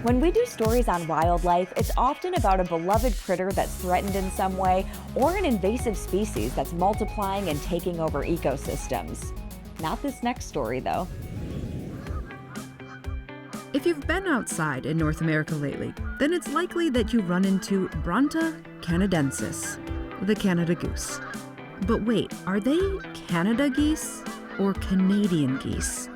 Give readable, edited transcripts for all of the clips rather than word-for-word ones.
When we do stories on wildlife, it's often about a beloved critter that's threatened in some way or an invasive species that's multiplying and taking over ecosystems. Not this next story, though. If you've been outside in North America lately, then it's likely that you run into Bronta canadensis, the Canada goose. But wait, are they Canada geese or Canadian geese?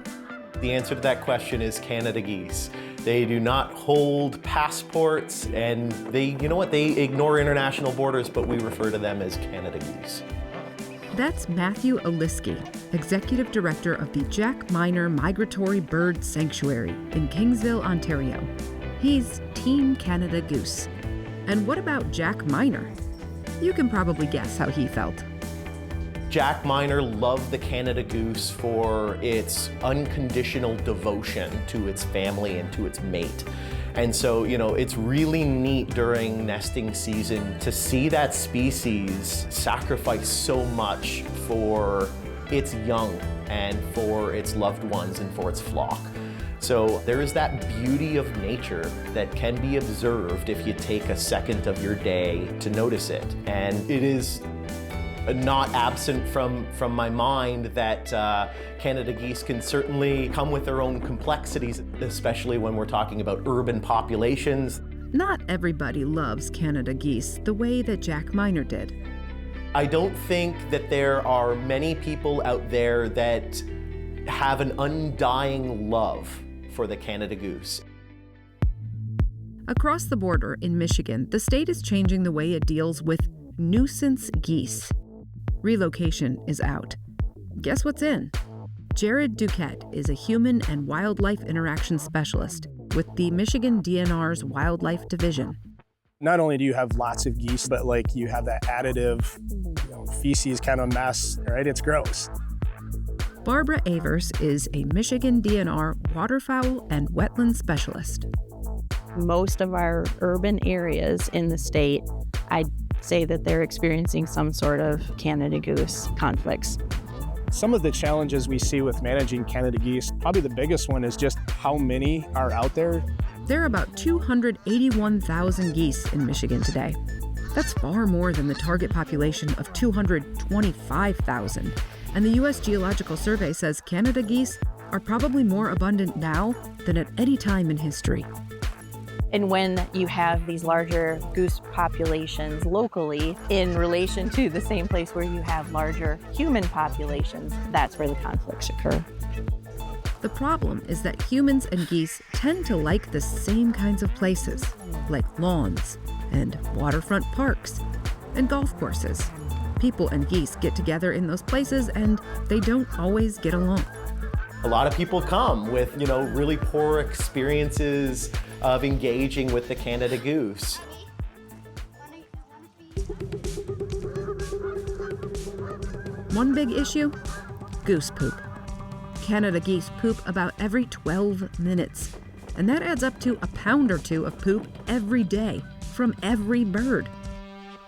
The answer to that question is Canada geese. They do not hold passports, and they ignore international borders, but we refer to them as Canada geese. That's Matthew Oliski, Executive Director of the Jack Miner Migratory Bird Sanctuary in Kingsville, Ontario. He's Team Canada Goose. And what about Jack Miner? You can probably guess how he felt. Jack Miner loved the Canada goose for its unconditional devotion to its family and to its mate. And so, it's really neat during nesting season to see that species sacrifice so much for its young and for its loved ones and for its flock. So there is that beauty of nature that can be observed if you take a second of your day to notice it. And it is not absent from my mind that Canada geese can certainly come with their own complexities, especially when we're talking about urban populations. Not everybody loves Canada geese the way that Jack Miner did. I don't think that there are many people out there that have an undying love for the Canada goose. Across the border in Michigan, the state is changing the way it deals with nuisance geese. Relocation is out. Guess what's in? Jared Duquette is a human and wildlife interaction specialist with the Michigan DNR's Wildlife Division. Not only do you have lots of geese, but you have that additive feces kind of mess, right? It's gross. Barbara Avers is a Michigan DNR waterfowl and wetland specialist. Most of our urban areas in the state, I'd say that they're experiencing some sort of Canada goose conflicts. Some of the challenges we see with managing Canada geese, probably the biggest one is just how many are out there. There are about 281,000 geese in Michigan today. That's far more than the target population of 225,000. And the U.S. Geological Survey says Canada geese are probably more abundant now than at any time in history. And when you have these larger goose populations locally in relation to the same place where you have larger human populations, that's where the conflicts occur. The problem is that humans and geese tend to like the same kinds of places, like lawns and waterfront parks and golf courses. People and geese get together in those places and they don't always get along. A lot of people come with, really poor experiences of engaging with the Canada goose. One big issue? Goose poop. Canada geese poop about every 12 minutes. And that adds up to a pound or two of poop every day from every bird.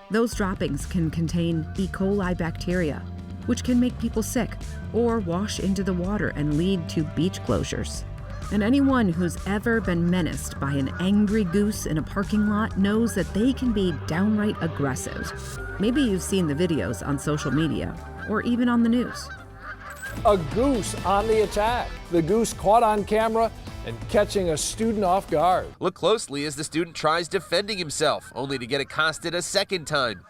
Those droppings can contain E. coli bacteria, which can make people sick or wash into the water and lead to beach closures. And anyone who's ever been menaced by an angry goose in a parking lot knows that they can be downright aggressive. Maybe you've seen the videos on social media or even on the news. A goose on the attack. The goose caught on camera and catching a student off guard. Look closely as the student tries defending himself, only to get accosted a second time.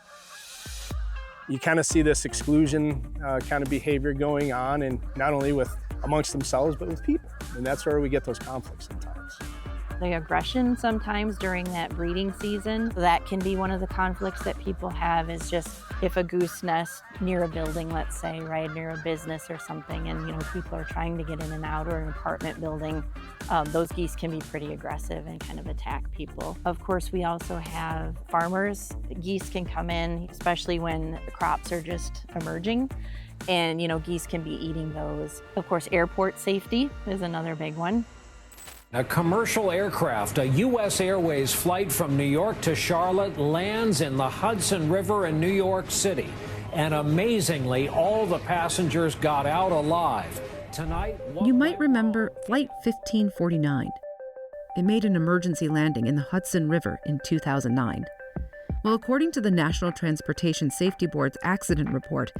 You kind of see this exclusion kind of behavior going on, and not only amongst themselves, but with people. And that's where we get those conflicts sometimes. The aggression sometimes during that breeding season, that can be one of the conflicts that people have, is just if a goose nests near a building, let's say, right, near a business or something, and people are trying to get in and out, or an apartment building, those geese can be pretty aggressive and kind of attack people. Of course, we also have farmers. Geese can come in, especially when the crops are just emerging, and geese can be eating those. Of course, airport safety is another big one. A commercial aircraft, a U.S. Airways flight from New York to Charlotte, lands in the Hudson River in New York City. And amazingly, all the passengers got out alive. Tonight, you might remember Flight 1549. it made an emergency landing in the Hudson River in 2009. Well, according to the National Transportation Safety Board's accident report,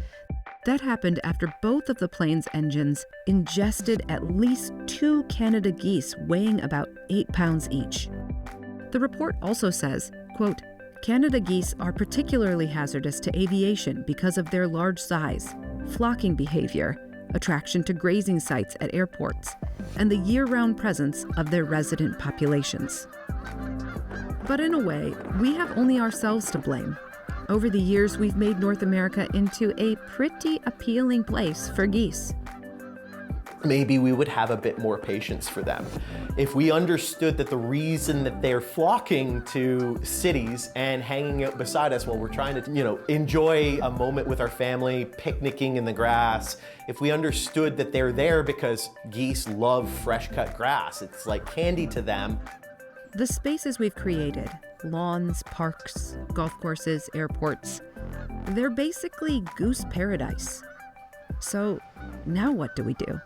that happened after both of the plane's engines ingested at least 2 Canada geese weighing about 8 pounds each. The report also says, quote, Canada geese are particularly hazardous to aviation because of their large size, flocking behavior, attraction to grazing sites at airports, and the year-round presence of their resident populations. But in a way, we have only ourselves to blame. Over the years, we've made North America into a pretty appealing place for geese. Maybe we would have a bit more patience for them. If we understood that the reason that they're flocking to cities and hanging out beside us while we're trying to, enjoy a moment with our family, picnicking in the grass, if we understood that they're there because geese love fresh cut grass, it's like candy to them. The spaces we've created, lawns, parks, golf courses, airports, they're basically goose paradise. So now what do we do?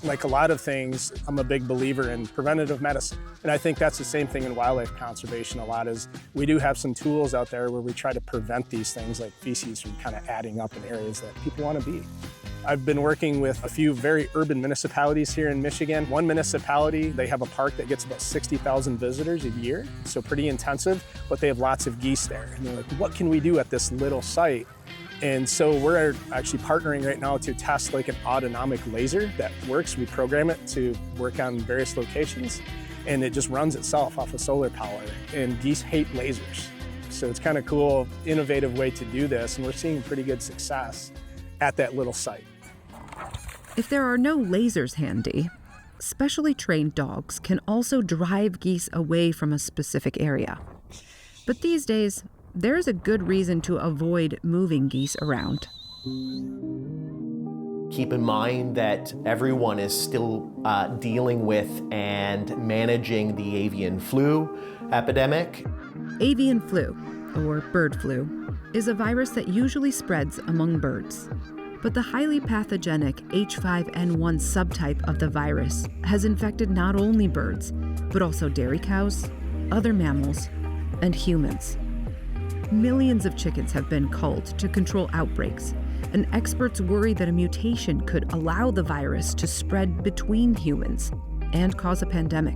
Like a lot of things, I'm a big believer in preventative medicine. And I think that's the same thing in wildlife conservation a lot is we do have some tools out there where we try to prevent these things like feces from kind of adding up in areas that people want to be. I've been working with a few very urban municipalities here in Michigan. One municipality, they have a park that gets about 60,000 visitors a year, so pretty intensive, but they have lots of geese there. And they're like, what can we do at this little site? And so we're actually partnering right now to test like an autonomic laser that works. We program it to work on various locations and it just runs itself off of solar power. And geese hate lasers. So it's kind of cool, innovative way to do this. And we're seeing pretty good success at that little site. If there are no lasers handy, specially trained dogs can also drive geese away from a specific area. But these days, there's a good reason to avoid moving geese around. Keep in mind that everyone is still dealing with and managing the avian flu epidemic. Avian flu, or bird flu, is a virus that usually spreads among birds. But the highly pathogenic H5N1 subtype of the virus has infected not only birds, but also dairy cows, other mammals, and humans. Millions of chickens have been culled to control outbreaks, and experts worry that a mutation could allow the virus to spread between humans and cause a pandemic.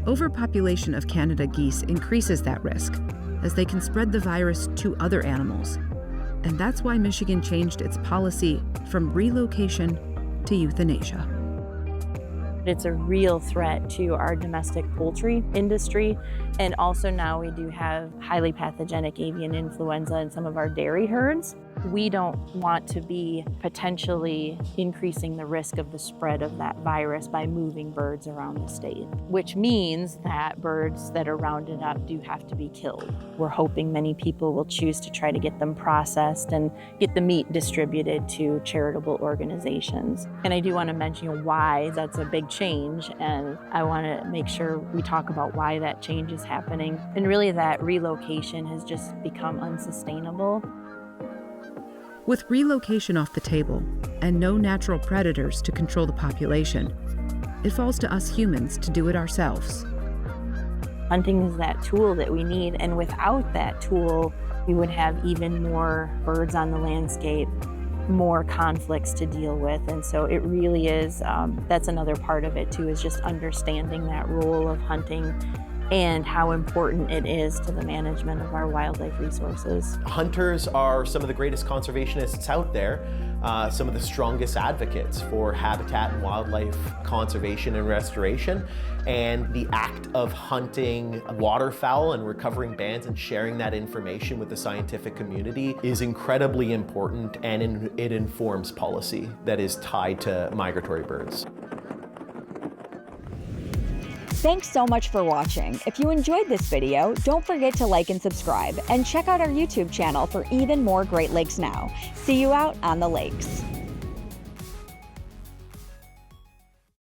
Overpopulation of Canada geese increases that risk, as they can spread the virus to other animals. And that's why Michigan changed its policy from relocation to euthanasia. It's a real threat to our domestic poultry industry. And also now we do have highly pathogenic avian influenza in some of our dairy herds. We don't want to be potentially increasing the risk of the spread of that virus by moving birds around the state, which means that birds that are rounded up do have to be killed. We're hoping many people will choose to try to get them processed and get the meat distributed to charitable organizations. And I do want to mention why that's a big change, and I want to make sure we talk about why that change is happening. And really that relocation has just become unsustainable. With relocation off the table and no natural predators to control the population, it falls to us humans to do it ourselves. Hunting is that tool that we need, and without that tool, we would have even more birds on the landscape, more conflicts to deal with. And so it really is, that's another part of it too, is just understanding that role of hunting and how important it is to the management of our wildlife resources. Hunters are some of the greatest conservationists out there, some of the strongest advocates for habitat and wildlife conservation and restoration. And the act of hunting waterfowl and recovering bands and sharing that information with the scientific community is incredibly important, and it informs policy that is tied to migratory birds. Thanks so much for watching. If you enjoyed this video, don't forget to like and subscribe, and check out our YouTube channel for even more Great Lakes Now. See you out on the lakes.